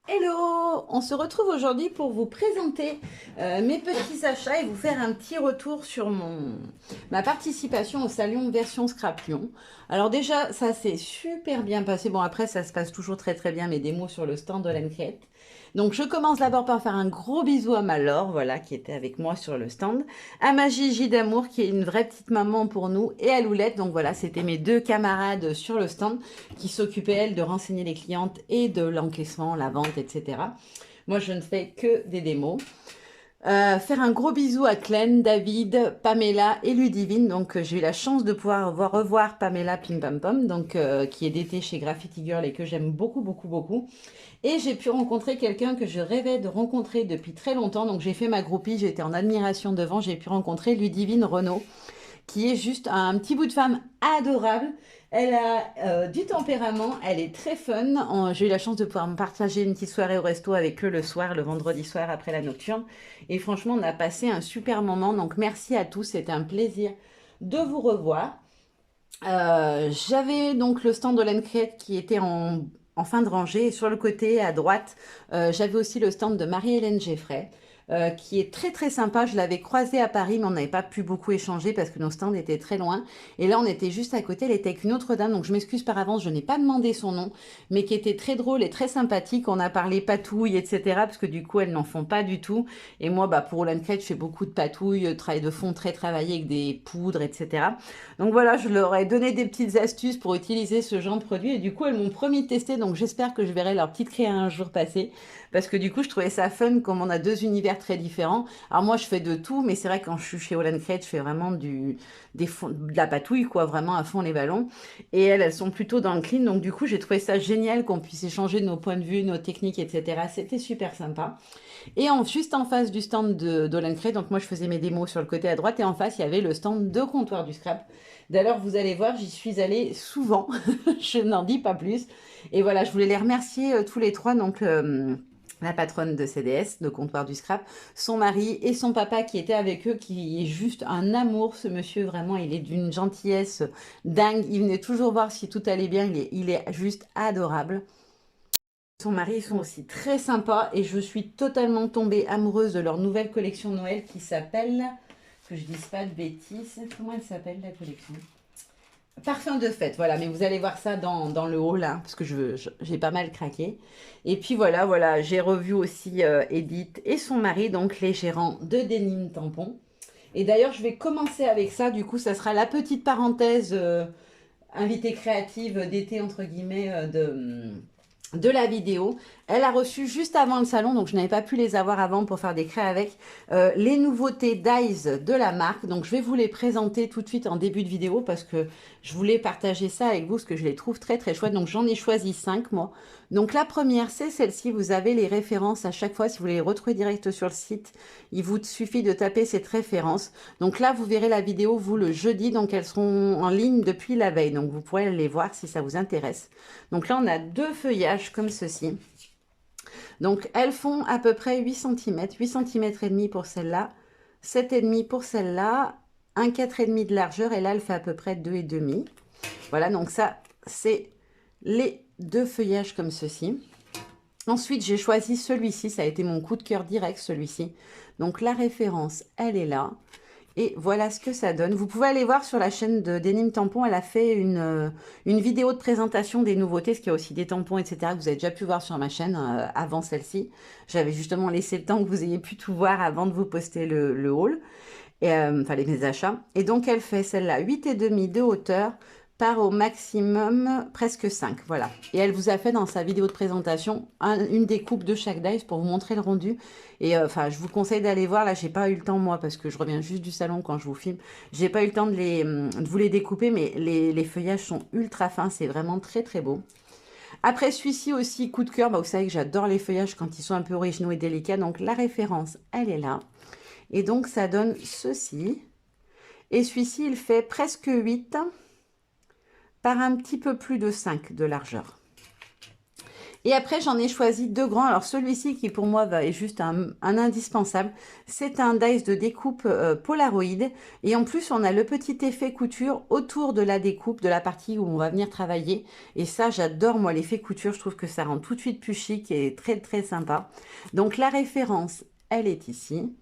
Hello! On se retrouve aujourd'hui pour vous présenter mes petits achats et vous faire un petit retour sur ma participation au salon version Scrap Lyon. Alors déjà, ça s'est super bien passé. Bon, après, ça se passe toujours très très bien, mes démos sur le stand de l'Enquête. Donc, je commence d'abord par faire un gros bisou à ma Laure, voilà, qui était avec moi sur le stand, à ma Gigi d'amour, qui est une vraie petite maman pour nous, et à Loulette. Donc voilà, c'était mes deux camarades sur le stand qui s'occupaient, elles, de renseigner les clientes et de l'encaissement, la vente, etc. Moi, je ne fais que des démos. Faire un gros bisou à Clen, David, Pamela et Ludivine. Donc, j'ai eu la chance de pouvoir revoir Pamela Pim Pam Pom, donc, qui est d'été chez Graffiti Girl et que j'aime beaucoup, beaucoup, beaucoup. Et j'ai pu rencontrer quelqu'un que je rêvais de rencontrer depuis très longtemps. Donc, j'ai fait ma groupie, j'étais en admiration devant. J'ai pu rencontrer Ludivine Renaud, qui est juste un petit bout de femme adorable. Elle a du tempérament, elle est très fun. J'ai eu la chance de pouvoir me partager une petite soirée au resto avec eux le soir, le vendredi soir après la nocturne. Et franchement, on a passé un super moment. Donc merci à tous, c'était un plaisir de vous revoir. J'avais donc le stand de l'Encrette qui était en fin de rangée. Et sur le côté à droite, j'avais aussi le stand de Marie-Hélène Geffray, qui est très très sympa. Je l'avais croisée à Paris, mais on n'avait pas pu beaucoup échanger parce que nos stands étaient très loin. Et là, on était juste à côté. Elle était avec une autre dame, donc je m'excuse par avance, je n'ai pas demandé son nom, mais qui était très drôle et très sympathique. On a parlé patouille, etc. Parce que du coup, elles n'en font pas du tout. Et moi, bah, pour l'Encrette, je fais beaucoup de patouilles, travail de fond très travaillé avec des poudres, etc. Donc voilà, je leur ai donné des petites astuces pour utiliser ce genre de produit et du coup, elles m'ont promis de tester. Donc j'espère que je verrai leur petite créa un jour passer parce que du coup, je trouvais ça fun comme on a deux univers très différents. Alors moi, je fais de tout, mais c'est vrai que quand je suis chez All Crate, je fais vraiment de la patouille, quoi, vraiment à fond les ballons. Et elles sont plutôt dans le clean. Donc du coup, j'ai trouvé ça génial qu'on puisse échanger nos points de vue, nos techniques, etc. C'était super sympa. Et juste en face du stand d'Olencré, donc moi je faisais mes démos sur le côté à droite, et en face il y avait le stand de comptoir du scrap. D'ailleurs, vous allez voir, j'y suis allée souvent, je n'en dis pas plus. Et voilà, je voulais les remercier tous les trois, donc la patronne de CDS, de comptoir du scrap, son mari et son papa qui étaient avec eux, qui est juste un amour, ce monsieur, vraiment, il est d'une gentillesse dingue. Il venait toujours voir si tout allait bien, il est juste adorable. Son mari, ils sont aussi très sympas et je suis totalement tombée amoureuse de leur nouvelle collection Noël qui s'appelle, que je dise pas de bêtises, comment elle s'appelle la collection? Parfum de fête, voilà, mais vous allez voir ça dans le haut là, parce que j'ai pas mal craqué. Et puis voilà, j'ai revu aussi Edith et son mari, donc les gérants de Denim Tampon. Et d'ailleurs, je vais commencer avec ça, du coup, ça sera la petite parenthèse invitée créative d'été, entre guillemets, de la vidéo. Elle a reçu juste avant le salon, donc je n'avais pas pu les avoir avant pour faire des craies avec, les nouveautés d'Eyes de la marque. Donc je vais vous les présenter tout de suite en début de vidéo parce que je voulais partager ça avec vous parce que je les trouve très très chouettes. Donc j'en ai choisi 5 moi. Donc la première c'est celle-ci, vous avez les références à chaque fois si vous voulez les retrouver direct sur le site. Il vous suffit de taper cette référence. Donc là vous verrez la vidéo vous le jeudi, donc elles seront en ligne depuis la veille. Donc vous pourrez les voir si ça vous intéresse. Donc là on a deux feuillages comme ceci. Donc, elles font à peu près 8 cm, 8 cm et demi pour celle-là, 7,5 pour celle-là, un 4,5 de largeur, et là, elle fait à peu près 2,5. Voilà, donc ça, c'est les deux feuillages comme ceci. Ensuite, j'ai choisi celui-ci, ça a été mon coup de cœur direct, celui-ci. Donc, la référence, elle est là. Et voilà ce que ça donne. Vous pouvez aller voir sur la chaîne de Denim Tampon. Elle a fait une vidéo de présentation des nouveautés, ce qu'il y a aussi des tampons, etc. que vous avez déjà pu voir sur ma chaîne avant celle-ci. J'avais justement laissé le temps que vous ayez pu tout voir avant de vous poster le haul, et, enfin mes achats. Et donc elle fait celle-là 8,5 de hauteur par au maximum presque 5. Voilà. Et elle vous a fait dans sa vidéo de présentation une découpe de chaque dies pour vous montrer le rendu. Et enfin, je vous conseille d'aller voir. Là, j'ai pas eu le temps moi parce que je reviens juste du salon quand je vous filme. J'ai pas eu le temps de vous les découper, mais les feuillages sont ultra fins. C'est vraiment très très beau. Après celui-ci aussi, coup de cœur. Bah, vous savez que j'adore les feuillages quand ils sont un peu originaux et délicats. Donc la référence, elle est là. Et donc ça donne ceci. Et celui-ci, il fait presque 8 par un petit peu plus de 5 de largeur. Et après, j'en ai choisi deux grands. Alors, celui-ci qui pour moi est juste un indispensable. C'est un dice de découpe Polaroid. Et en plus, on a le petit effet couture autour de la découpe, de la partie où on va venir travailler. Et ça, j'adore, moi, l'effet couture. Je trouve que ça rend tout de suite plus chic et très, très sympa. Donc, la référence, elle est ici.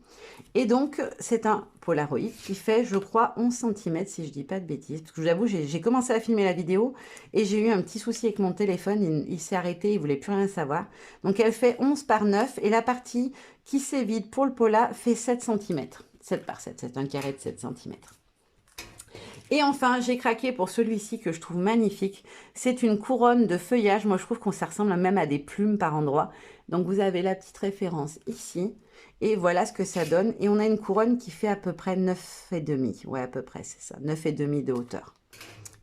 Et donc, c'est un Polaroid qui fait, je crois, 11 cm, si je dis pas de bêtises. Parce que j'avoue, j'ai commencé à filmer la vidéo et j'ai eu un petit souci avec mon téléphone. Il s'est arrêté, il voulait plus rien savoir. Donc, elle fait 11 par 9 et la partie qui s'évite pour le Pola fait 7 cm. 7 par 7, c'est un carré de 7 cm. Et enfin, j'ai craqué pour celui-ci que je trouve magnifique. C'est une couronne de feuillage. Moi, je trouve qu'on ça ressemble même à des plumes par endroits. Donc, vous avez la petite référence ici. Et voilà ce que ça donne. Et on a une couronne qui fait à peu près 9,5. Ouais, à peu près, c'est ça. 9,5 de hauteur.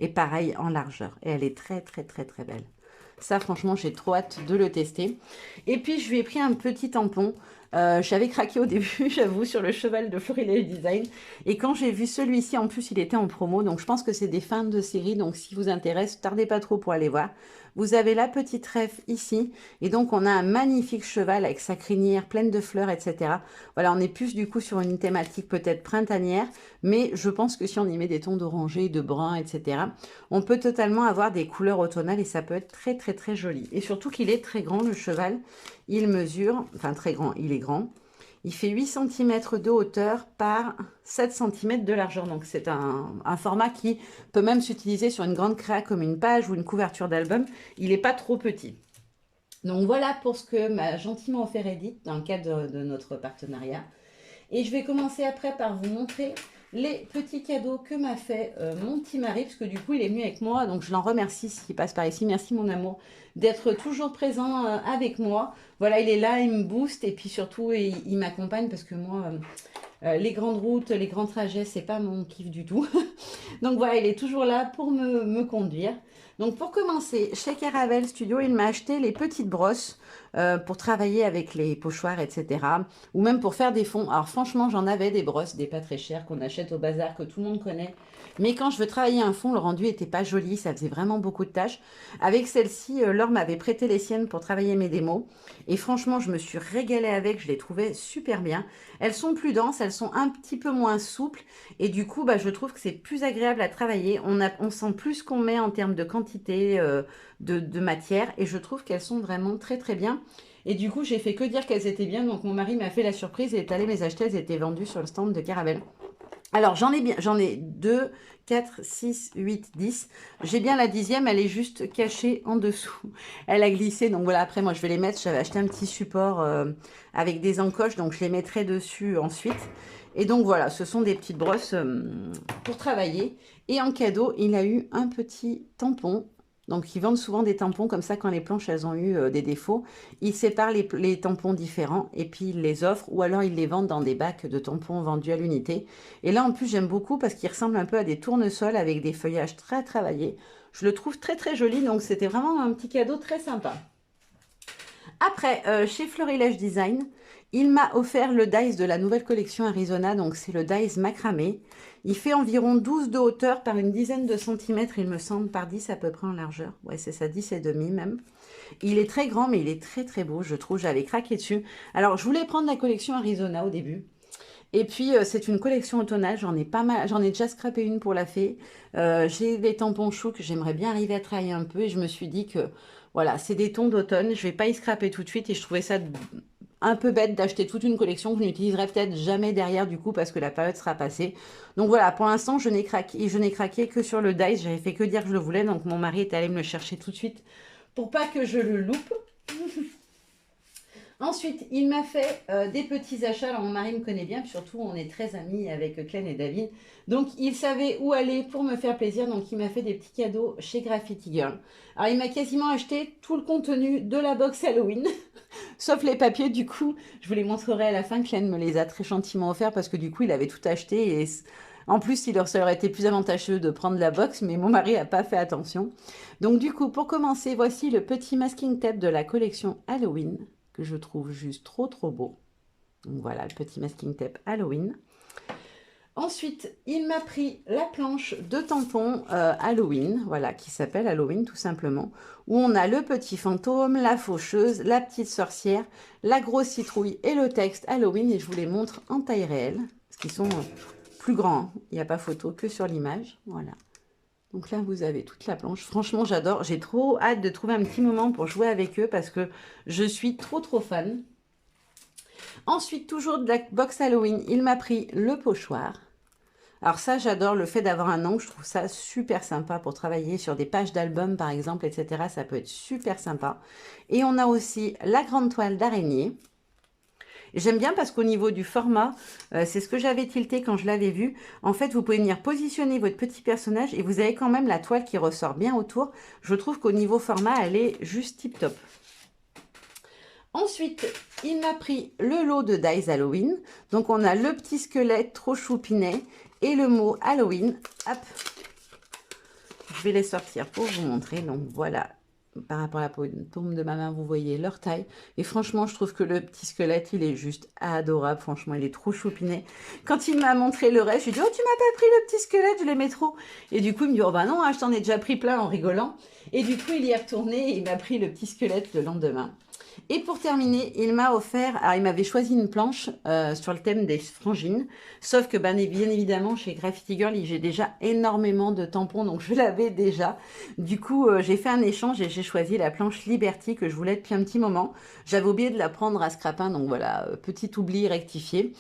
Et pareil en largeur. Et elle est très, très, très, très belle. Ça, franchement, j'ai trop hâte de le tester. Et puis, je lui ai pris un petit tampon. J'avais craqué au début, j'avoue, sur le cheval de Florilège Design. Et quand j'ai vu celui-ci, en plus, il était en promo. Donc, je pense que c'est des fins de série. Donc, si vous intéresse, tardez pas trop pour aller voir. Vous avez la petite ref ici. Et donc, on a un magnifique cheval avec sa crinière pleine de fleurs, etc. Voilà, on est plus du coup sur une thématique peut-être printanière. Mais je pense que si on y met des tons d'oranger, de brun, etc., on peut totalement avoir des couleurs automnales et ça peut être très, très, très joli. Et surtout qu'il est très grand, le cheval. Il mesure, enfin très grand, il est grand. Il fait 8 cm de hauteur par 7 cm de largeur. Donc, c'est un format qui peut même s'utiliser sur une grande créa comme une page ou une couverture d'album. Il n'est pas trop petit. Donc, voilà pour ce que m'a gentiment offert Edith dans le cadre de notre partenariat. Et je vais commencer après par vous montrer les petits cadeaux que m'a fait mon petit mari, parce que du coup, il est venu avec moi. Donc, je l'en remercie s'il passe par ici. Merci, mon amour, d'être toujours présent avec moi. Voilà, il est là, il me booste et puis surtout, il m'accompagne parce que moi, les grandes routes, les grands trajets, c'est pas mon kiff du tout. Donc voilà, il est toujours là pour me conduire. Donc pour commencer, chez Caravelle Studio, il m'a acheté les petites brosses pour travailler avec les pochoirs, etc. Ou même pour faire des fonds. Alors franchement, j'en avais des brosses, des pas très chères qu'on achète au bazar, que tout le monde connaît. Mais quand je veux travailler un fond, le rendu était pas joli, ça faisait vraiment beaucoup de tâches. Avec celle-ci, Laure m'avait prêté les siennes pour travailler mes démos. Et franchement, je me suis régalée avec, je les trouvais super bien. Elles sont plus denses, elles sont un petit peu moins souples. Et du coup, bah, je trouve que c'est plus agréable à travailler. On sent plus ce qu'on met en termes de quantité de matière. Et je trouve qu'elles sont vraiment très très bien. Et du coup, j'ai fait que dire qu'elles étaient bien. Donc mon mari m'a fait la surprise et est allé les acheter. Elles étaient vendues sur le stand de Caravelle. Alors, j'en ai 2, 4, 6, 8, 10. J'ai bien la 10e, elle est juste cachée en dessous. Elle a glissé, donc voilà, après moi je vais les mettre. J'avais acheté un petit support avec des encoches, donc je les mettrai dessus ensuite. Et donc voilà, ce sont des petites brosses pour travailler. Et en cadeau, il a eu un petit tampon. Donc, ils vendent souvent des tampons comme ça quand les planches, elles ont eu des défauts. Ils séparent les tampons différents et puis ils les offrent ou alors ils les vendent dans des bacs de tampons vendus à l'unité. Et là, en plus, j'aime beaucoup parce qu'il ressemble un peu à des tournesols avec des feuillages très travaillés. Je le trouve très, très joli. Donc, c'était vraiment un petit cadeau très sympa. Après, chez Florilège Design, il m'a offert le dice de la nouvelle collection Arizona. Donc, c'est le dice macramé. Il fait environ 12 de hauteur par une dizaine de centimètres, il me semble, par 10 à peu près en largeur. Ouais, c'est ça, 10 et demi même. Il est très grand, mais il est très très beau, je trouve. J'avais craqué dessus. Alors, je voulais prendre la collection Arizona au début. Et puis, c'est une collection automnale. J'en ai pas mal, j'en ai déjà scrapé une pour la fée. J'ai des tampons choux que j'aimerais bien arriver à travailler un peu. Et je me suis dit que, voilà, c'est des tons d'automne. Je vais pas y scraper tout de suite. Et je trouvais ça un peu bête d'acheter toute une collection que je n'utiliserai peut-être jamais derrière du coup parce que la période sera passée. Donc voilà, pour l'instant, je n'ai craqué que sur le dice. J'avais fait que dire que je le voulais. Donc mon mari est allé me le chercher tout de suite pour pas que je le loupe. Ensuite, il m'a fait des petits achats. Alors, mon mari me connaît bien, puis surtout, on est très amis avec Clem et David. Donc, il savait où aller pour me faire plaisir. Donc, il m'a fait des petits cadeaux chez Graffiti Girl. Alors, il m'a quasiment acheté tout le contenu de la box Halloween, sauf les papiers. Du coup, je vous les montrerai à la fin. Clem me les a très gentiment offerts parce que du coup, il avait tout acheté. Et en plus, ça aurait été plus avantageux de prendre la box, mais mon mari n'a pas fait attention. Donc, du coup, pour commencer, voici le petit masking tape de la collection Halloween, que je trouve juste trop trop beau. Donc voilà, le petit masking tape Halloween. Ensuite, il m'a pris la planche de tampons Halloween, voilà, qui s'appelle Halloween tout simplement, où on a le petit fantôme, la faucheuse, la petite sorcière, la grosse citrouille et le texte Halloween. Et je vous les montre en taille réelle, parce qu'ils sont plus grands, hein. Il n'y a pas photo que sur l'image, voilà. Donc là, vous avez toute la planche. Franchement, j'adore. J'ai trop hâte de trouver un petit moment pour jouer avec eux, parce que je suis trop fan. Ensuite, toujours de la box Halloween, il m'a pris le pochoir. Alors ça, j'adore le fait d'avoir un angle. Je trouve ça super sympa pour travailler sur des pages d'albums, par exemple, etc. Ça peut être super sympa. Et on a aussi la grande toile d'araignée. J'aime bien parce qu'au niveau du format, c'est ce que j'avais tilté quand je l'avais vu. En fait, vous pouvez venir positionner votre petit personnage et vous avez quand même la toile qui ressort bien autour. Je trouve qu'au niveau format, elle est juste tip top. Ensuite, il m'a pris le lot de Dies Halloween. Donc, on a le petit squelette trop choupinet et le mot Halloween. Hop, je vais les sortir pour vous montrer. Donc, voilà, par rapport à la paume de ma main, vous voyez leur taille. Et franchement, je trouve que le petit squelette, il est juste adorable. Franchement, il est trop choupinet. Quand il m'a montré le reste, je lui ai dit, oh, tu m'as pas pris le petit squelette, je l'aimais trop. Et du coup, il me dit, oh bah non, hein, je t'en ai déjà pris plein en rigolant. Et du coup, il y est retourné et il m'a pris le petit squelette le lendemain. Et pour terminer, il m'a offert, alors il m'avait choisi une planche sur le thème des frangines, sauf que bien évidemment chez Graffiti Girl, j'ai déjà énormément de tampons, donc je l'avais déjà. Du coup, j'ai fait un échange et j'ai choisi la planche Liberty que je voulais depuis un petit moment. J'avais oublié de la prendre à Scrapin, donc voilà, petit oubli rectifié.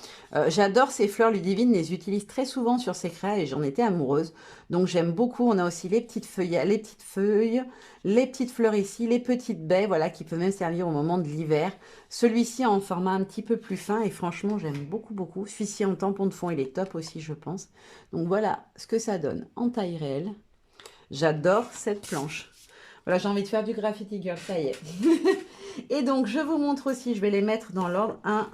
J'adore ces fleurs Ludivine, les utilise très souvent sur ses créas et j'en étais amoureuse. Donc j'aime beaucoup, on a aussi les petites feuilles, les petites fleurs ici, les petites baies, voilà, qui peuvent même servir au moment de l'hiver. Celui-ci en format un petit peu plus fin et franchement, j'aime beaucoup. Celui-ci en tampon de fond, il est top aussi, je pense. Donc voilà ce que ça donne en taille réelle. J'adore cette planche. Voilà, j'ai envie de faire du graffiti girl, ça y est. Et donc, je vous montre aussi, je vais les mettre dans l'ordre 1.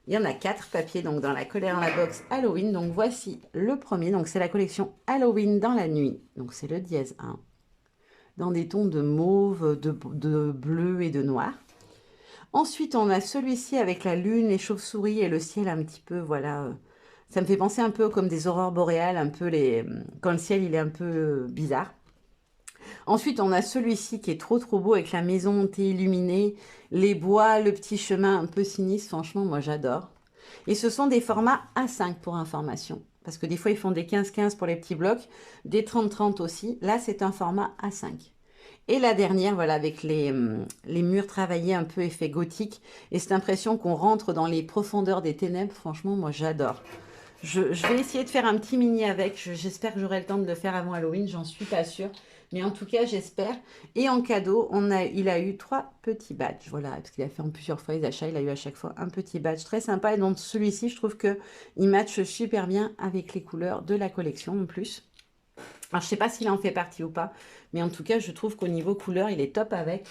Il y en a 4 papiers, donc dans la colère dans la box Halloween. Donc voici le premier, donc c'est la collection Halloween dans la nuit. Donc c'est le dièse 1. Dans des tons de mauve, de bleu et de noir. Ensuite, on a celui-ci avec la lune, les chauves-souris et le ciel un petit peu, voilà. Ça me fait penser un peu comme des aurores boréales, un peu quand le ciel il est un peu bizarre. Ensuite, on a celui-ci qui est trop beau avec la maison illuminée, les bois, le petit chemin un peu sinistre. Franchement, moi j'adore. Et ce sont des formats A5 pour information. Parce que des fois, ils font des 15-15 pour les petits blocs, des 30-30 aussi. Là, c'est un format A5. Et la dernière, voilà, avec les murs travaillés un peu effet gothique. Et cette impression qu'on rentre dans les profondeurs des ténèbres. Franchement, moi, j'adore. Je vais essayer de faire un petit mini avec. J'espère que j'aurai le temps de le faire avant Halloween. J'en suis pas sûre. Mais en tout cas, j'espère. Et en cadeau, il a eu 3 petits badges. Voilà, parce qu'il a fait en plusieurs fois les achats. Il a eu à chaque fois un petit badge très sympa. Et donc, celui-ci, je trouve qu'il matche super bien avec les couleurs de la collection en plus. Alors, je sais pas s'il en fait partie ou pas. Mais en tout cas, je trouve qu'au niveau couleur, il est top avec.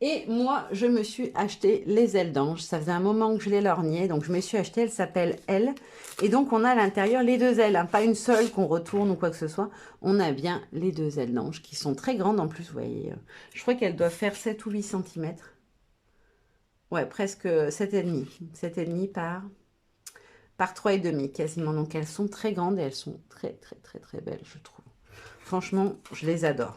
Et moi, je me suis acheté les ailes d'ange. Ça faisait un moment que je les lorgnais. Donc, je me suis acheté, elle s'appelle Elle. Et donc, on a à l'intérieur les 2 ailes. Hein, pas une seule qu'on retourne ou quoi que ce soit. On a bien les 2 ailes d'ange qui sont très grandes en plus. Vous voyez, je crois qu'elles doivent faire 7 ou 8 cm. Ouais, presque 7,5. 7,5 par 3,5 quasiment. Donc, elles sont très grandes et elles sont très belles, je trouve. Franchement, je les adore.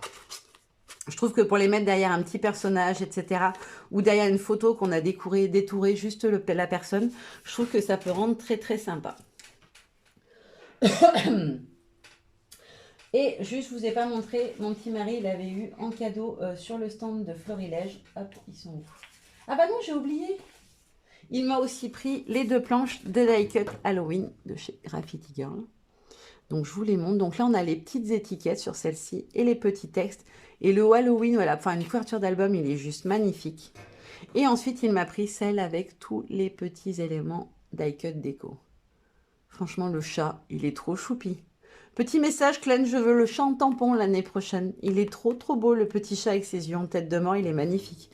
Je trouve que pour les mettre derrière un petit personnage, etc., ou derrière une photo qu'on a détouré juste la personne, je trouve que ça peut rendre très sympa. Et juste, je vous ai pas montré, mon petit mari, il avait eu en cadeau sur le stand de Florilège. Hop, ils sont où? Ah bah non, j'ai oublié. Il m'a aussi pris les 2 planches de Die Cut Halloween de chez Graffiti Girl. Donc, je vous les montre. Donc là, on a les petites étiquettes sur celle-ci et les petits textes. Et le Halloween, voilà, enfin, une couverture d'album, il est juste magnifique. Et ensuite, il m'a pris celle avec tous les petits éléments die cut déco. Franchement, le chat, il est trop choupi. Petit message, Clen, je veux le chat en tampon l'année prochaine. Il est trop beau, le petit chat avec ses yeux en tête de mort, il est magnifique.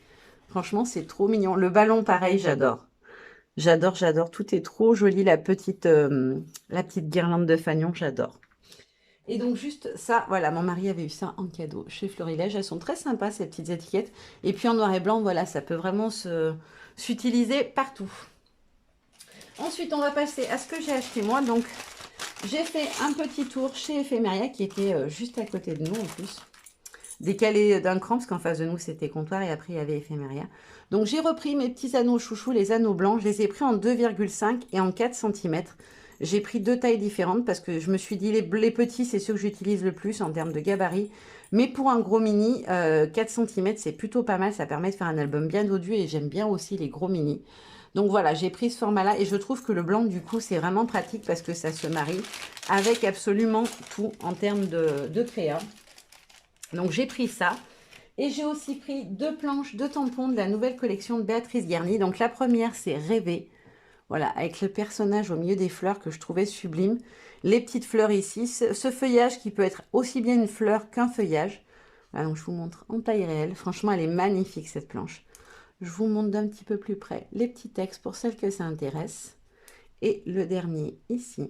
Franchement, c'est trop mignon. Le ballon, pareil, j'adore. J'adore. Tout est trop joli. La petite guirlande de fanion, j'adore. Et donc juste ça, voilà, mon mari avait eu ça en cadeau chez Florilège. Elles sont très sympas, ces petites étiquettes. Et puis en noir et blanc, voilà, ça peut vraiment s'utiliser partout. Ensuite, on va passer à ce que j'ai acheté moi. Donc, J'ai fait un petit tour chez Ephemeria qui était juste à côté de nous en plus. Décalé d'un cran parce qu'en face de nous c'était Comptoir et après il y avait Ephemeria. Donc j'ai repris mes petits anneaux chouchous, les anneaux blancs. Je les ai pris en 2,5 et en 4 cm. J'ai pris deux tailles différentes parce que je me suis dit les petits c'est ceux que j'utilise le plus en termes de gabarit. Mais pour un gros mini, 4 cm c'est plutôt pas mal. Ça permet de faire un album bien dodu et j'aime bien aussi les gros mini. Donc voilà, j'ai pris ce format-là et je trouve que le blanc, du coup, c'est vraiment pratique parce que ça se marie avec absolument tout en termes de créa. Donc j'ai pris ça. Et j'ai aussi pris deux planches de tampons de la nouvelle collection de Béatrice Garny. Donc la première, c'est Rêver. Voilà, avec le personnage au milieu des fleurs que je trouvais sublime. Les petites fleurs ici. Ce feuillage qui peut être aussi bien une fleur qu'un feuillage. Voilà, donc je vous montre en taille réelle. Franchement, elle est magnifique cette planche. Je vous montre d'un petit peu plus près les petits textes pour celles que ça intéresse. Et le dernier ici.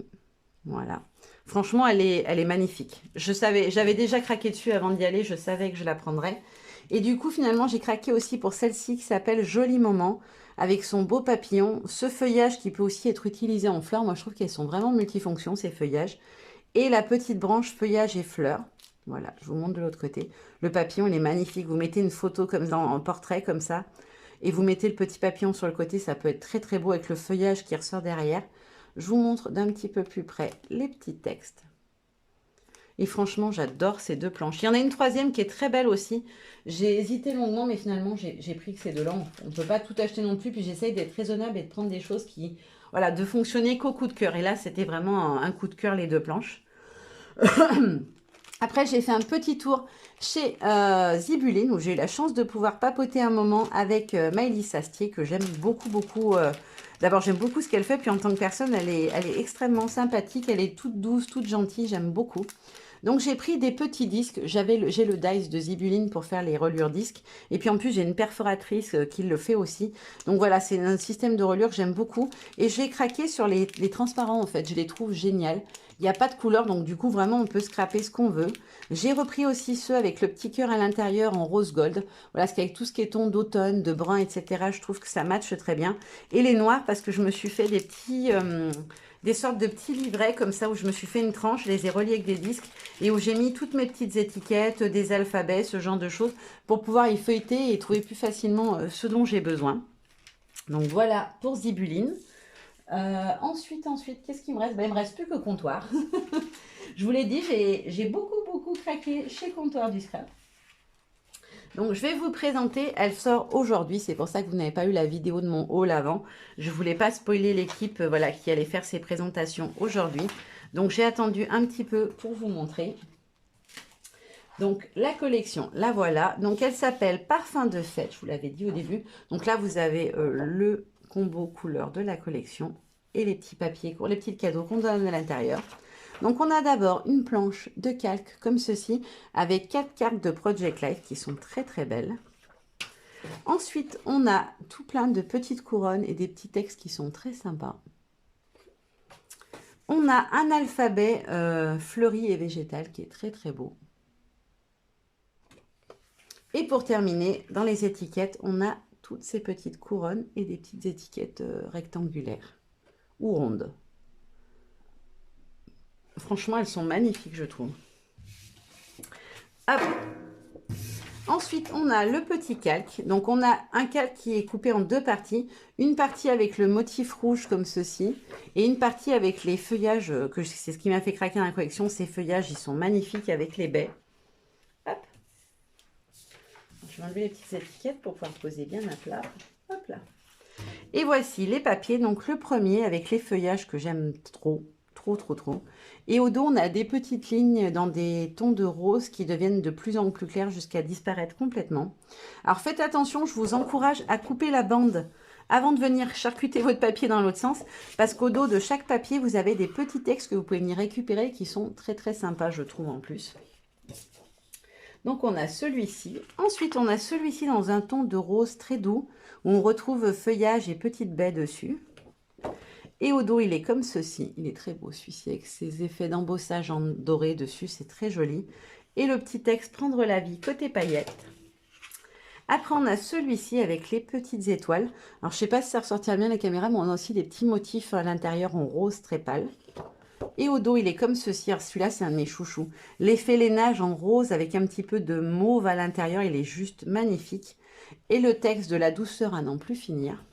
Voilà. Franchement, elle est magnifique. J'avais déjà craqué dessus avant d'y aller. Je savais que je la prendrais. Et du coup, finalement, j'ai craqué aussi pour celle-ci qui s'appelle Joli Moment, avec son beau papillon. Ce feuillage qui peut aussi être utilisé en fleurs. Moi, je trouve qu'elles sont vraiment multifonctions, ces feuillages. Et la petite branche feuillage et fleurs. Voilà, je vous montre de l'autre côté. Le papillon, il est magnifique. Vous mettez une photo comme dans un portrait, comme ça. Et vous mettez le petit papillon sur le côté. Ça peut être très, très beau avec le feuillage qui ressort derrière. Je vous montre d'un petit peu plus près les petits textes. Et franchement, j'adore ces deux planches. Il y en a une troisième qui est très belle aussi. J'ai hésité longuement, mais finalement, j'ai pris que ces deux-là. On ne peut pas tout acheter non plus. Puis j'essaye d'être raisonnable et de prendre des choses qui... Voilà, de fonctionner qu'au coup de cœur. Et là, c'était vraiment un coup de cœur, les deux planches. Après, j'ai fait un petit tour chez Zibuline, où j'ai eu la chance de pouvoir papoter un moment avec Maëlys Astier, que j'aime beaucoup, beaucoup. D'abord, j'aime beaucoup ce qu'elle fait, puis en tant que personne, elle est extrêmement sympathique, elle est toute douce, toute gentille, j'aime beaucoup. Donc, j'ai pris des petits disques. J'ai le Dice de Zibuline pour faire les reliures disques. Et puis, en plus, j'ai une perforatrice qui le fait aussi. Donc, voilà, c'est un système de reliure que j'aime beaucoup. Et j'ai craqué sur les transparents, en fait. Je les trouve géniales. Il n'y a pas de couleur, donc du coup, vraiment, on peut scraper ce qu'on veut. J'ai repris aussi ceux avec le petit cœur à l'intérieur en rose gold. Voilà, parce qu'avec tout ce qui est ton d'automne, de brun, etc., je trouve que ça matche très bien. Et les noirs, parce que je me suis fait des petits... des sortes de petits livrets comme ça où je me suis fait une tranche, je les ai reliés avec des disques et où j'ai mis toutes mes petites étiquettes, des alphabets, ce genre de choses pour pouvoir y feuilleter et trouver plus facilement ce dont j'ai besoin. Donc voilà pour Zibuline. Ensuite, qu'est-ce qu'il me reste? Ben, il me reste plus que Comptoir. Je vous l'ai dit, j'ai beaucoup craqué chez Comptoir du Scrap. Donc, je vais vous présenter, elle sort aujourd'hui, c'est pour ça que vous n'avez pas eu la vidéo de mon haul avant. Je ne voulais pas spoiler l'équipe voilà, qui allait faire ses présentations aujourd'hui. Donc, j'ai attendu un petit peu pour vous montrer. Donc, la collection, la voilà. Donc, elle s'appelle Parfum de fête, je vous l'avais dit au début. Donc là, vous avez le combo couleur de la collection et les petits papiers, les petits cadeaux qu'on donne à l'intérieur. Donc, on a d'abord une planche de calque comme ceci, avec 4 cartes de Project Life qui sont très très belles. Ensuite, on a tout plein de petites couronnes et des petits textes qui sont très sympas. On a un alphabet fleuri et végétal qui est très très beau. Et pour terminer, dans les étiquettes, on a toutes ces petites couronnes et des petites étiquettes rectangulaires ou rondes. Franchement, elles sont magnifiques, je trouve. Hop. Ensuite, on a le petit calque. Donc, on a un calque qui est coupé en deux parties. Une partie avec le motif rouge comme ceci. Et une partie avec les feuillages, que c'est ce qui m'a fait craquer dans la collection. Ces feuillages, ils sont magnifiques avec les baies. Hop. Je vais enlever les petites étiquettes pour pouvoir poser bien à plat. Hop là. Et voici les papiers. Donc, le premier avec les feuillages que j'aime trop. Trop. Et au dos, on a des petites lignes dans des tons de rose qui deviennent de plus en plus clairs jusqu'à disparaître complètement. Alors faites attention, je vous encourage à couper la bande avant de venir charcuter votre papier dans l'autre sens, parce qu'au dos de chaque papier, vous avez des petits textes que vous pouvez venir récupérer qui sont très très sympas, je trouve en plus. Donc on a celui-ci. Ensuite, on a celui-ci dans un ton de rose très doux, où on retrouve feuillage et petites baies dessus. Et au dos, il est comme ceci. Il est très beau, celui-ci, avec ses effets d'embossage en doré dessus. C'est très joli. Et le petit texte, prendre la vie, côté paillettes. Après, on a celui-ci avec les petites étoiles. Alors, je ne sais pas si ça ressortira bien la caméra, mais on a aussi des petits motifs à l'intérieur en rose très pâle. Et au dos, il est comme ceci. Alors, celui-là, c'est un de mes chouchous. L'effet lainage en rose avec un petit peu de mauve à l'intérieur. Il est juste magnifique. Et le texte de la douceur à n'en plus finir.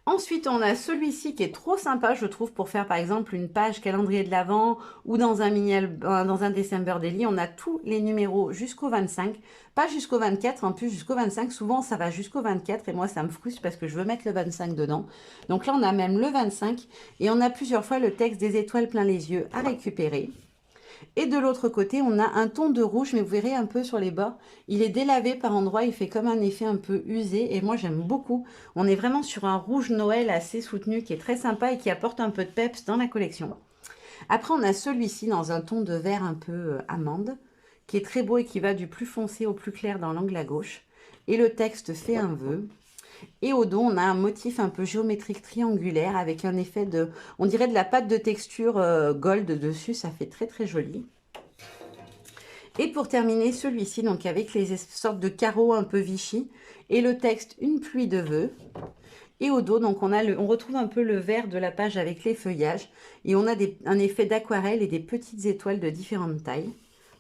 Ensuite, on a celui-ci qui est trop sympa, je trouve, pour faire par exemple une page calendrier de l'Avent ou dans un December Daily. On a tous les numéros jusqu'au 25, pas jusqu'au 24, en plus jusqu'au 25. Souvent, ça va jusqu'au 24 et moi, ça me frustre parce que je veux mettre le 25 dedans. Donc là, on a même le 25 et on a plusieurs fois le texte des étoiles plein les yeux à récupérer. Et de l'autre côté, on a un ton de rouge, mais vous verrez un peu sur les bords, il est délavé par endroits, il fait comme un effet un peu usé, et moi j'aime beaucoup. On est vraiment sur un rouge Noël assez soutenu, qui est très sympa et qui apporte un peu de peps dans la collection. Après, on a celui-ci dans un ton de vert un peu amande, qui est très beau et qui va du plus foncé au plus clair dans l'angle à gauche. Et le texte fait un vœu. Et au dos, on a un motif un peu géométrique triangulaire avec un effet de, on dirait de la pâte de texture gold dessus, ça fait très très joli. Et pour terminer, celui-ci, donc avec les sortes de carreaux un peu Vichy, et le texte Une pluie de vœux. Et au dos, donc on retrouve un peu le vert de la page avec les feuillages, et on a un effet d'aquarelle et des petites étoiles de différentes tailles.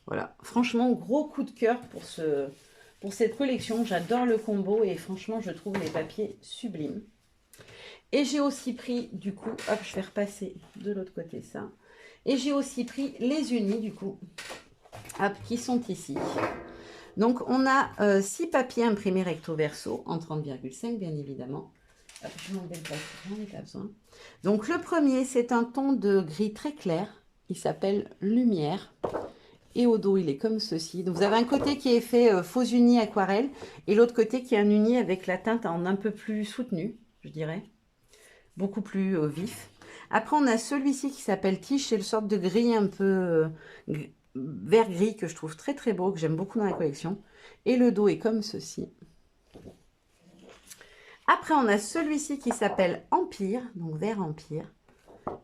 Voilà, franchement, gros coup de cœur pour cette collection. J'adore le combo et franchement, je trouve les papiers sublimes. Et j'ai aussi pris, du coup, hop, je vais repasser de l'autre côté ça. Et j'ai aussi pris les unis, du coup, hop, qui sont ici. Donc, on a 6 papiers imprimés recto verso en 30,5, bien évidemment. Hop, je vais enlever le papier, j'en ai pas besoin. Donc, le premier, c'est un ton de gris très clair. Il s'appelle Lumière. Et au dos, il est comme ceci. Donc, vous avez un côté qui est fait faux uni aquarelle et l'autre côté qui est un uni avec la teinte en un peu plus soutenue, je dirais. Beaucoup plus vif. Après, on a celui-ci qui s'appelle Tige. C'est le sorte de gris un peu vert gris que je trouve très très beau, que j'aime beaucoup dans la collection. Et le dos est comme ceci. Après, on a celui-ci qui s'appelle Empire, donc vert Empire.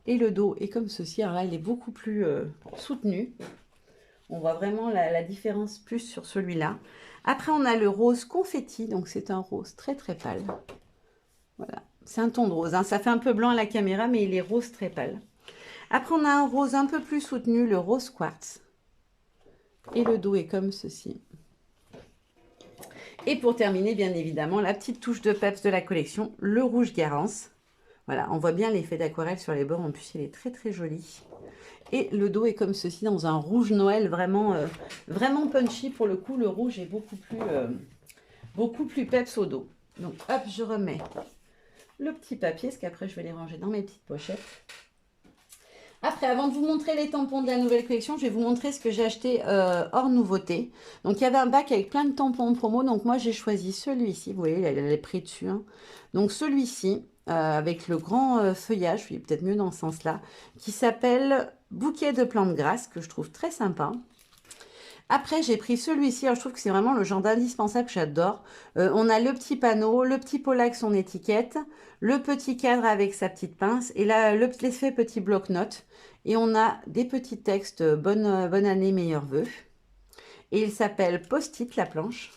Et le dos est comme ceci. Alors là, il est beaucoup plus soutenu. On voit vraiment la différence plus sur celui-là. Après, on a le rose confetti. Donc, c'est un rose très, très pâle. Voilà. C'est un ton de rose. Hein. Ça fait un peu blanc à la caméra, mais il est rose très pâle. Après, on a un rose un peu plus soutenu, le rose quartz. Et le dos est comme ceci. Et pour terminer, bien évidemment, la petite touche de peps de la collection, le rouge Garance. Voilà, on voit bien l'effet d'aquarelle sur les bords. En plus, il est très, très joli. Et le dos est comme ceci, dans un rouge Noël, vraiment, vraiment punchy. Pour le coup, le rouge est beaucoup plus peps au dos. Donc, hop, je remets le petit papier, parce qu'après, je vais les ranger dans mes petites pochettes. Après, avant de vous montrer les tampons de la nouvelle collection, je vais vous montrer ce que j'ai acheté hors nouveauté. Donc, il y avait un bac avec plein de tampons en promo. Donc, moi, j'ai choisi celui-ci. Vous voyez, il a les prix dessus. Hein. Donc, celui-ci, avec le grand feuillage, il est peut-être mieux dans ce sens-là, qui s'appelle Bouquet de plantes grasses, que je trouve très sympa. Après, j'ai pris celui-ci. Alors, je trouve que c'est vraiment le genre d'indispensable que j'adore. On a le petit panneau, le petit pot avec son étiquette, le petit cadre avec sa petite pince et là, l'effet petit bloc-notes. Et on a des petits textes bonne année, meilleurs vœux. Et il s'appelle Post-it, la planche.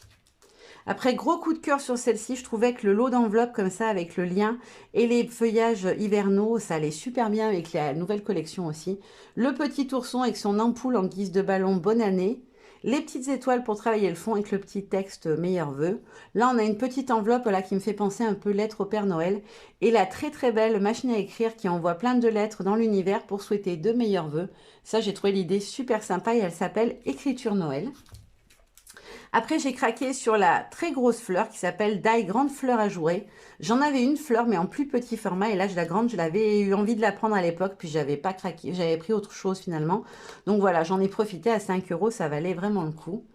Après, gros coup de cœur sur celle-ci, je trouvais que le lot d'enveloppe comme ça, avec le lien et les feuillages hivernaux, ça allait super bien avec la nouvelle collection aussi. Le petit ourson avec son ampoule en guise de ballon, bonne année. Les petites étoiles pour travailler le fond avec le petit texte meilleurs vœux. Là, on a une petite enveloppe là, qui me fait penser un peu lettre au Père Noël. Et la très très belle machine à écrire qui envoie plein de lettres dans l'univers pour souhaiter de meilleurs vœux. Ça, j'ai trouvé l'idée super sympa et elle s'appelle Écriture Noël. Après, j'ai craqué sur la très grosse fleur qui s'appelle Die Grande Fleur Ajourée. J'en avais une fleur, mais en plus petit format. Et là, la grande, je l'avais eu envie de la prendre à l'époque, puis j'avais pas craqué. J'avais pris autre chose finalement. Donc voilà, j'en ai profité à 5 €. Ça valait vraiment le coup.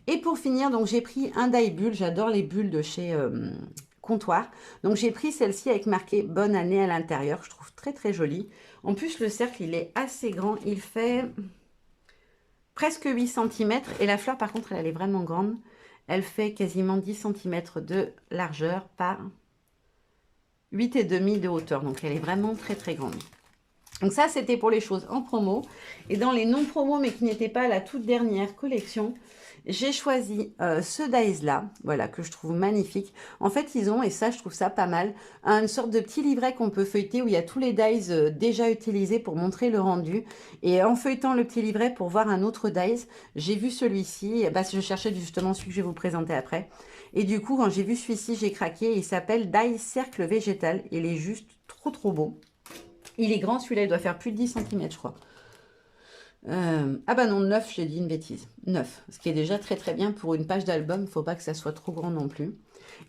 Et pour finir, donc j'ai pris un die bulle. J'adore les bulles de chez Comptoir. Donc j'ai pris celle-ci avec marqué Bonne année à l'intérieur. Je trouve très très jolie. En plus, le cercle, il est assez grand. Il fait presque 8 cm. Et la fleur, par contre, elle est vraiment grande. Elle fait quasiment 10 cm de largeur par 8,5 de hauteur. Donc, elle est vraiment très, très grande. Donc, ça, c'était pour les choses en promo. Et dans les non-promos, mais qui n'étaient pas la toute dernière collection, J'ai choisi ce dies là, voilà, que je trouve magnifique. En fait, ils ont, et ça, je trouve ça pas mal, une sorte de petit livret qu'on peut feuilleter où il y a tous les dies déjà utilisés pour montrer le rendu. Et en feuilletant le petit livret pour voir un autre dies, j'ai vu celui-ci, parce que je cherchais justement celui que je vais vous présenter après. Et du coup, quand j'ai vu celui-ci, j'ai craqué. Il s'appelle Die Cercle Végétal. Il est juste trop trop beau. Il est grand, celui-là, il doit faire plus de 10 cm, je crois. Ah bah non, 9, j'ai dit une bêtise. 9, ce qui est déjà très très bien pour une page d'album. Il ne faut pas que ça soit trop grand non plus.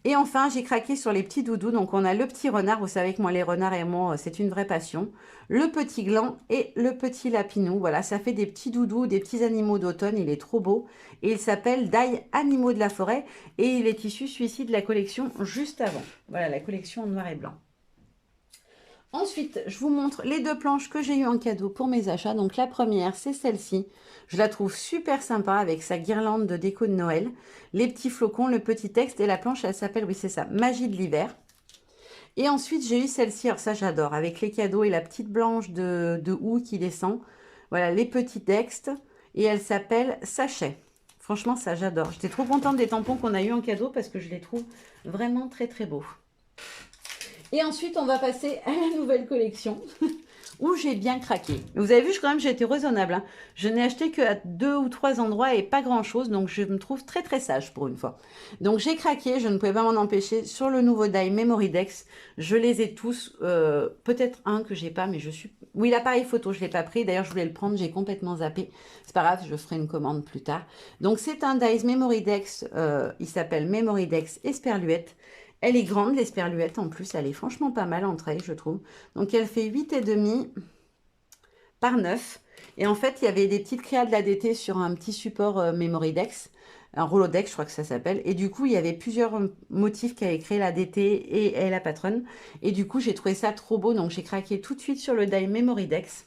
Et enfin, j'ai craqué sur les petits doudous. Donc, on a le petit renard. Vous savez que moi, les renards et moi, c'est une vraie passion. Le petit gland et le petit lapinou. Voilà, ça fait des petits doudous, des petits animaux d'automne. Il est trop beau. Et il s'appelle Die Animaux de la forêt. Et il est issu, celui-ci, de la collection juste avant. Voilà, la collection en noir et blanc. Ensuite, je vous montre les deux planches que j'ai eues en cadeau pour mes achats. Donc la première, c'est celle-ci. Je la trouve super sympa avec sa guirlande de déco de Noël. Les petits flocons, le petit texte et la planche, elle s'appelle, oui c'est ça, Magie de l'hiver. Et ensuite, j'ai eu celle-ci, alors ça j'adore, avec les cadeaux et la petite blanche de houx qui descend. Voilà, les petits textes. Et elle s'appelle Sachet. Franchement, ça j'adore. J'étais trop contente des tampons qu'on a eu en cadeau parce que je les trouve vraiment très très beaux. Et ensuite, on va passer à la nouvelle collection où j'ai bien craqué. Vous avez vu, quand même, j'ai été raisonnable. Hein. Je n'ai acheté qu'à 2 ou 3 endroits et pas grand-chose. Donc, je me trouve très, très sage pour une fois. Donc, j'ai craqué. Je ne pouvais pas m'en empêcher sur le nouveau die Memory Dex. Je les ai tous. Peut-être un que j'ai pas, mais je suis... Oui, l'appareil photo, je ne l'ai pas pris. D'ailleurs, je voulais le prendre. J'ai complètement zappé. C'est pas grave, je ferai une commande plus tard. Donc, c'est un die Memory Dex. Il s'appelle Memory Dex Esperluette. Elle est grande, l'esperluette, en plus. Elle est franchement pas mal en taille, je trouve. Donc, elle fait 8,5 par 9. Et en fait, il y avait des petites créas de l'ADT sur un petit support Memory Dex. Un Rolodex, je crois que ça s'appelle. Et du coup, il y avait plusieurs motifs qu'avait créé l'ADT et la patronne. Et du coup, j'ai trouvé ça trop beau. Donc, j'ai craqué tout de suite sur le die Memory Dex.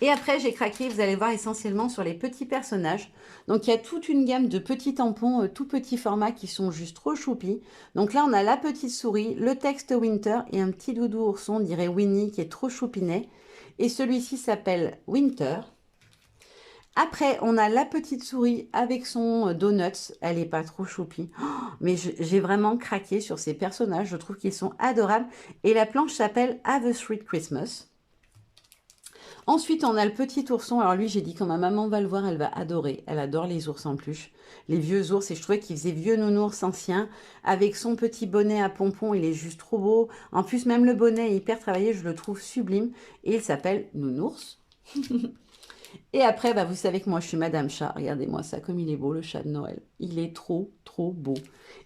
Et après, j'ai craqué, vous allez voir, essentiellement sur les petits personnages. Donc, il y a toute une gamme de petits tampons, tout petits formats qui sont juste trop choupis. Donc là, on a la petite souris, le texte Winter et un petit doudou ourson, on dirait Winnie, qui est trop choupinet. Et celui-ci s'appelle Winter. Après, on a la petite souris avec son donuts. Elle n'est pas trop choupie. Oh, mais j'ai vraiment craqué sur ces personnages. Je trouve qu'ils sont adorables. Et la planche s'appelle Have a Sweet Christmas. Ensuite, on a le petit ourson. Alors lui, j'ai dit quand ma maman va le voir, elle va adorer. Elle adore les ours en peluche, les vieux ours. Et je trouvais qu'il faisait vieux nounours ancien avec son petit bonnet à pompons. Il est juste trop beau. En plus, même le bonnet est hyper travaillé. Je le trouve sublime. Et il s'appelle Nounours. Et après, bah, vous savez que moi, je suis Madame Chat. Regardez-moi ça, comme il est beau, le chat de Noël. Il est trop, trop beau.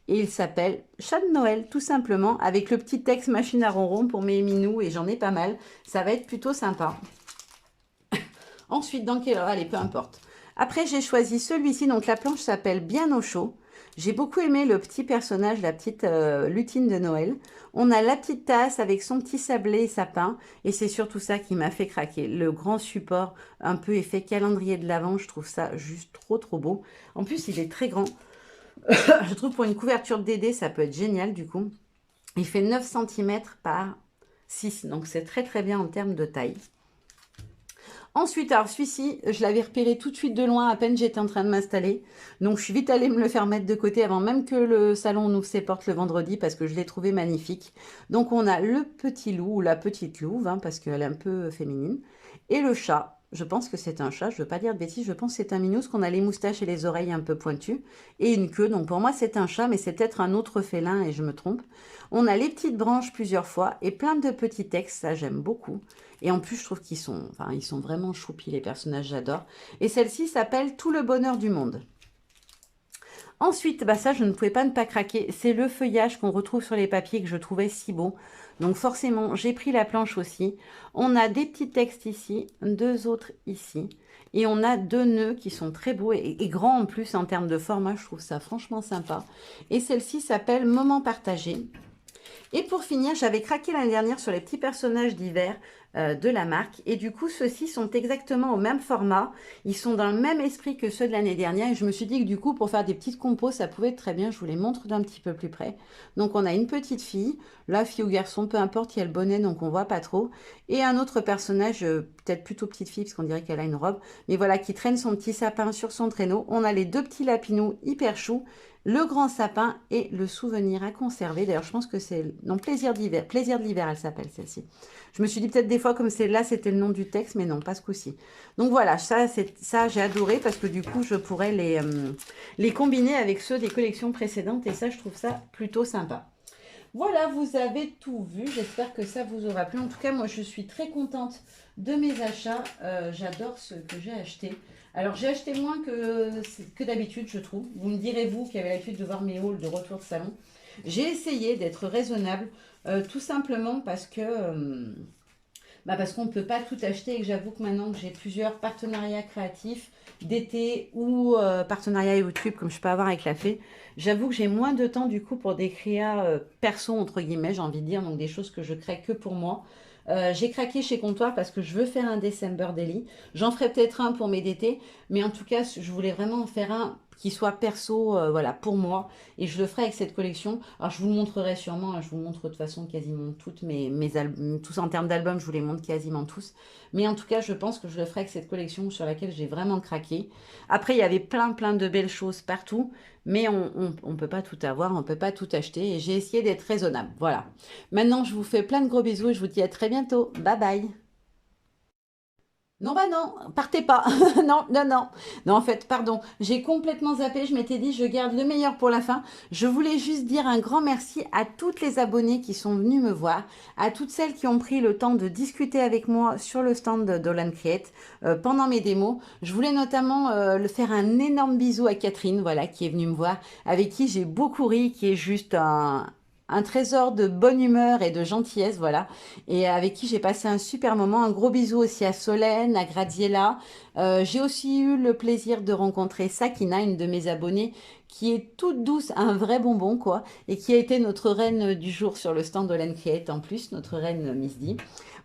Et il s'appelle Chat de Noël, tout simplement, avec le petit texte machine à ronron pour mes minous. Et j'en ai pas mal. Ça va être plutôt sympa. Ensuite, dans quel ordre? Allez, peu importe. Après, j'ai choisi celui-ci. Donc, la planche s'appelle Bien au chaud. J'ai beaucoup aimé le petit personnage, la petite lutine de Noël. On a la petite tasse avec son petit sablé et sapin. Et c'est surtout ça qui m'a fait craquer. Le grand support, un peu effet calendrier de l'Avent. Je trouve ça juste trop, trop beau. En plus, il est très grand. Je trouve pour une couverture de DD, ça peut être génial du coup. Il fait 9 cm par 6. Donc, c'est très, très bien en termes de taille. Ensuite, alors celui-ci, je l'avais repéré tout de suite de loin, à peine j'étais en train de m'installer. Donc, je suis vite allée me le faire mettre de côté avant même que le salon ouvre ses portes le vendredi parce que je l'ai trouvé magnifique. Donc, on a le petit loup ou la petite louve, hein, parce qu'elle est un peu féminine. Et le chat. Je pense que c'est un chat, je ne veux pas dire de bêtises, je pense que c'est un minou, parce qu'on a les moustaches et les oreilles un peu pointues. Et une queue, donc pour moi c'est un chat, mais c'est peut-être un autre félin et je me trompe. On a les petites branches plusieurs fois et plein de petits textes, ça j'aime beaucoup. Et en plus, je trouve qu'ils sont, enfin, ils sont vraiment choupis, les personnages, j'adore. Et celle-ci s'appelle Tout le bonheur du monde. Ensuite, bah ça, je ne pouvais pas ne pas craquer. C'est le feuillage qu'on retrouve sur les papiers que je trouvais si beau. Donc forcément, j'ai pris la planche aussi. On a des petits textes ici, deux autres ici. Et on a deux nœuds qui sont très beaux et grands en plus en termes de format. Je trouve ça franchement sympa. Et celle-ci s'appelle Moment partagé. Et pour finir, j'avais craqué l'année dernière sur les petits personnages d'hiver de la marque. Et du coup, ceux-ci sont exactement au même format. Ils sont dans le même esprit que ceux de l'année dernière. Et je me suis dit que du coup, pour faire des petites compos, ça pouvait être très bien. Je vous les montre d'un petit peu plus près. Donc, on a une petite fille. La fille ou garçon, peu importe, il y a le bonnet, donc on voit pas trop. Et un autre personnage, peut-être plutôt petite fille, parce qu'on dirait qu'elle a une robe. Mais voilà, qui traîne son petit sapin sur son traîneau. On a les deux petits lapinous hyper choux, le grand sapin et le souvenir à conserver. D'ailleurs, je pense que c'est... Non, plaisir d'hiver. Plaisir de l'hiver, elle s'appelle celle-ci. Je me suis dit peut-être des fois comme c'est là, c'était le nom du texte, mais non, pas ce coup-ci. Donc voilà, ça j'ai adoré parce que du coup, je pourrais les combiner avec ceux des collections précédentes et ça, je trouve ça plutôt sympa. Voilà, vous avez tout vu. J'espère que ça vous aura plu. En tout cas, moi, je suis très contente de mes achats. J'adore ce que j'ai acheté. Alors, j'ai acheté moins que d'habitude, je trouve. Vous me direz, vous, qui avez l'habitude de voir mes hauls de retour de salon. J'ai essayé d'être raisonnable, tout simplement parce qu'on ne peut pas tout acheter et que j'avoue que maintenant que j'ai plusieurs partenariats créatifs d'été ou partenariats YouTube comme je peux avoir avec la Fée, j'avoue que j'ai moins de temps du coup pour des créas perso entre guillemets, j'ai envie de dire, donc des choses que je crée que pour moi. J'ai craqué chez Comptoir parce que je veux faire un December Daily. J'en ferai peut-être un pour mes d'été, mais en tout cas, je voulais vraiment en faire un qui soit perso, voilà, pour moi. Et je le ferai avec cette collection. Alors, je vous le montrerai sûrement. Hein, je vous montre de toute façon quasiment toutes mes albums. Tous en termes d'albums, je vous les montre quasiment tous. Mais en tout cas, je pense que je le ferai avec cette collection sur laquelle j'ai vraiment craqué. Après, il y avait plein de belles choses partout. Mais on peut pas tout avoir, on peut pas tout acheter. Et j'ai essayé d'être raisonnable. Voilà. Maintenant, je vous fais plein de gros bisous et je vous dis à très bientôt. Bye bye. Non, bah non, partez pas. Non, non, non. Non, en fait, pardon, j'ai complètement zappé. Je m'étais dit, je garde le meilleur pour la fin. Je voulais juste dire un grand merci à toutes les abonnées qui sont venues me voir, à toutes celles qui ont pris le temps de discuter avec moi sur le stand de Dolan Create pendant mes démos. Je voulais notamment le faire un énorme bisou à Catherine, voilà, qui est venue me voir, avec qui j'ai beaucoup ri, qui est juste un trésor de bonne humeur et de gentillesse, voilà, et avec qui j'ai passé un super moment. Un gros bisou aussi à Solène, à Graziella. J'ai aussi eu le plaisir de rencontrer Sakina, une de mes abonnées, qui est toute douce, un vrai bonbon, quoi, et qui a été notre reine du jour sur le stand de Len Create en plus, notre reine Miss D.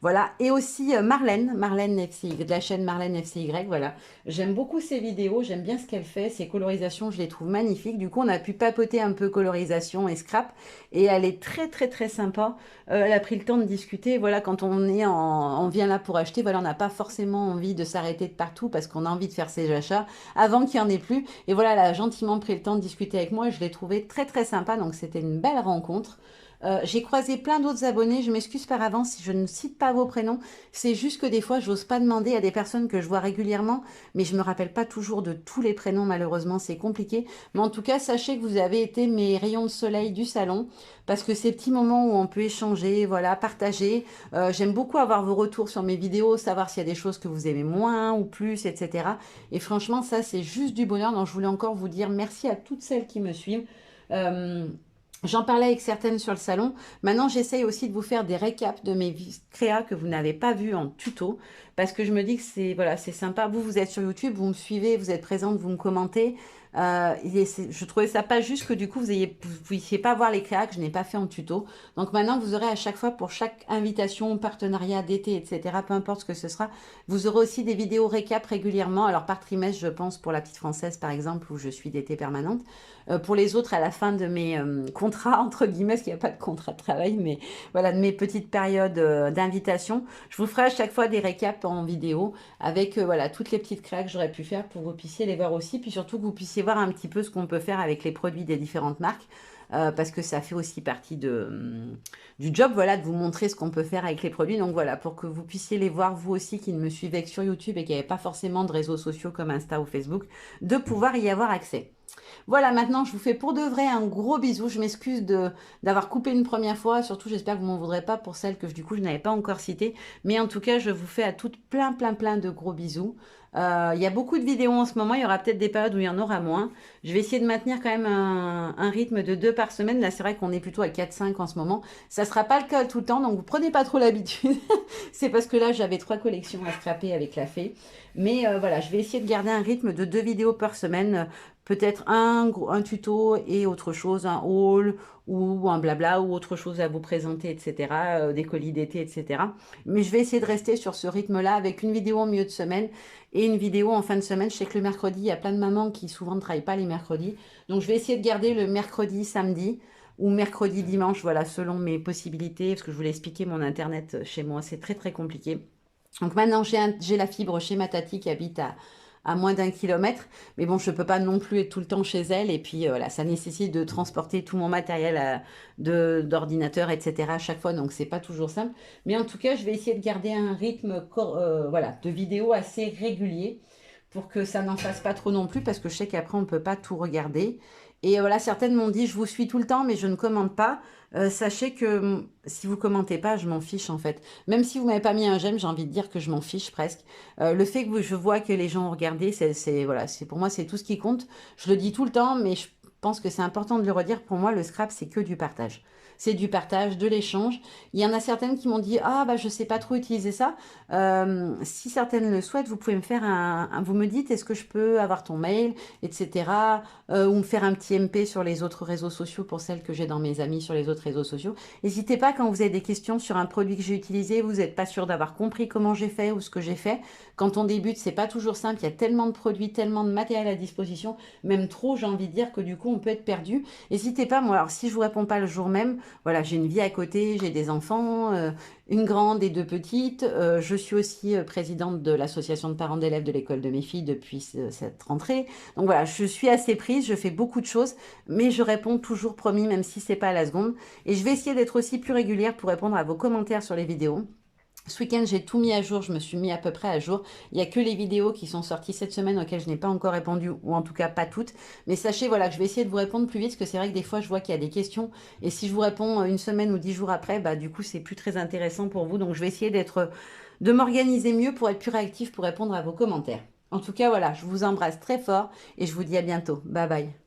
Voilà, et aussi Marlène FCY, de la chaîne Marlène FCY, voilà. J'aime beaucoup ses vidéos, j'aime bien ce qu'elle fait, ses colorisations, je les trouve magnifiques. Du coup, on a pu papoter un peu colorisation et scrap, et elle est très sympa. Elle a pris le temps de discuter. Voilà, quand on vient là pour acheter, voilà, on n'a pas forcément envie de s'arrêter de partout parce qu'on a envie de faire ses achats avant qu'il n'y en ait plus. Et voilà, elle a gentiment pris le temps de discuter avec moi et je l'ai trouvé très sympa. Donc, c'était une belle rencontre. J'ai croisé plein d'autres abonnés. Je m'excuse par avance si je ne cite pas vos prénoms. C'est juste que des fois, j'ose pas demander à des personnes que je vois régulièrement, mais je me rappelle pas toujours de tous les prénoms. Malheureusement, c'est compliqué. Mais en tout cas, sachez que vous avez été mes rayons de soleil du salon parce que ces petits moments où on peut échanger, voilà, partager. J'aime beaucoup avoir vos retours sur mes vidéos, savoir s'il y a des choses que vous aimez moins ou plus, etc. Et franchement, ça, c'est juste du bonheur. Donc, je voulais encore vous dire merci à toutes celles qui me suivent. Euh, J'en parlais avec certaines sur le salon. Maintenant, j'essaye aussi de vous faire des récaps de mes créas que vous n'avez pas vu en tuto. Parce que je me dis que c'est voilà, c'est sympa. Vous êtes sur YouTube, vous me suivez, vous êtes présente, vous me commentez. Je trouvais ça pas juste que du coup, vous puissiez pas voir les créas que je n'ai pas fait en tuto. Donc maintenant, vous aurez à chaque fois, pour chaque invitation, partenariat d'été, etc., peu importe ce que ce sera, vous aurez aussi des vidéos récap régulièrement. Alors par trimestre, je pense, pour la petite française, par exemple, où je suis d'été permanente. Pour les autres, à la fin de mes contrats, entre guillemets, parce qu'il n'y a pas de contrat de travail, mais voilà, de mes petites périodes d'invitation, je vous ferai à chaque fois des récaps en vidéo avec voilà, toutes les petites créas que j'aurais pu faire pour que vous puissiez les voir aussi, puis surtout que vous puissiez voir un petit peu ce qu'on peut faire avec les produits des différentes marques. Parce que ça fait aussi partie du job, voilà, de vous montrer ce qu'on peut faire avec les produits. Donc voilà, pour que vous puissiez les voir, vous aussi, qui ne me suivez que sur YouTube et qui n'avez pas forcément de réseaux sociaux comme Insta ou Facebook, de pouvoir y avoir accès. Voilà, maintenant, je vous fais pour de vrai un gros bisou. Je m'excuse d'avoir coupé une première fois. Surtout, j'espère que vous m'en voudrez pas pour celles que du coup, je n'avais pas encore citées. Mais en tout cas, je vous fais à toutes plein de gros bisous. Il y a beaucoup de vidéos en ce moment. Il y aura peut-être des périodes où il y en aura moins. Je vais essayer de maintenir quand même un rythme de 2 par semaine. Là, c'est vrai qu'on est plutôt à 4-5 en ce moment. Ça ne sera pas le cas tout le temps, donc vous prenez pas trop l'habitude. C'est parce que là, j'avais 3 collections à scraper avec la fée. Mais voilà, je vais essayer de garder un rythme de 2 vidéos par semaine peut-être un tuto et autre chose, un haul ou un blabla ou autre chose à vous présenter, etc. Des colis d'été, etc. Mais je vais essayer de rester sur ce rythme-là avec une vidéo en milieu de semaine et une vidéo en fin de semaine. Je sais que le mercredi, il y a plein de mamans qui souvent ne travaillent pas les mercredis. Donc je vais essayer de garder le mercredi, samedi ou mercredi, dimanche, voilà, selon mes possibilités, parce que je voulais expliquer mon internet chez moi, c'est très très compliqué. Donc maintenant, j'ai la fibre chez ma tati qui habite à moins d'1 kilomètre. Mais bon, je ne peux pas non plus être tout le temps chez elle. Et puis voilà, ça nécessite de transporter tout mon matériel d'ordinateur, etc. à chaque fois. Donc, c'est pas toujours simple. Mais en tout cas, je vais essayer de garder un rythme voilà, de vidéo assez régulier pour que ça n'en fasse pas trop non plus. Parce que je sais qu'après, on ne peut pas tout regarder. Et voilà, certaines m'ont dit, je vous suis tout le temps, mais je ne commente pas. Sachez que si vous commentez pas, je m'en fiche en fait. Même si vous m'avez pas mis un j'aime, j'ai envie de dire que je m'en fiche presque. Le fait que je vois que les gens ont regardé, voilà, c'est pour moi c'est tout ce qui compte. Je le dis tout le temps, mais je pense que c'est important de le redire. Pour moi, le scrap c'est que du partage. C'est du partage, de l'échange. Il y en a certaines qui m'ont dit ah bah je sais pas trop utiliser ça. Si certaines le souhaitent, vous pouvez me faire vous me dites est-ce que je peux avoir ton mail, etc. Ou me faire un petit MP sur les autres réseaux sociaux pour celles que j'ai dans mes amis sur les autres réseaux sociaux. N'hésitez pas quand vous avez des questions sur un produit que j'ai utilisé, vous n'êtes pas sûr d'avoir compris comment j'ai fait ou ce que j'ai fait. Quand on débute, c'est pas toujours simple. Il y a tellement de produits, tellement de matériel à disposition, même trop, j'ai envie de dire que du coup, on peut être perdu. N'hésitez pas, moi, alors si je vous réponds pas le jour même, voilà, j'ai une vie à côté, j'ai des enfants, une grande et deux petites. Je suis aussi présidente de l'association de parents d'élèves de l'école de mes filles depuis cette rentrée. Donc voilà, je suis assez prise, je fais beaucoup de choses, mais je réponds toujours promis, même si c'est pas à la seconde. Et je vais essayer d'être aussi plus régulière pour répondre à vos commentaires sur les vidéos. Ce week-end, j'ai tout mis à jour, je me suis mis à peu près à jour. Il n'y a que les vidéos qui sont sorties cette semaine auxquelles je n'ai pas encore répondu, ou en tout cas pas toutes. Mais sachez voilà, que je vais essayer de vous répondre plus vite, parce que c'est vrai que des fois, je vois qu'il y a des questions. Et si je vous réponds une semaine ou 10 jours après, bah, du coup, c'est plus très intéressant pour vous. Donc, je vais essayer de m'organiser mieux pour être plus réactif pour répondre à vos commentaires. En tout cas, voilà, je vous embrasse très fort et je vous dis à bientôt. Bye bye.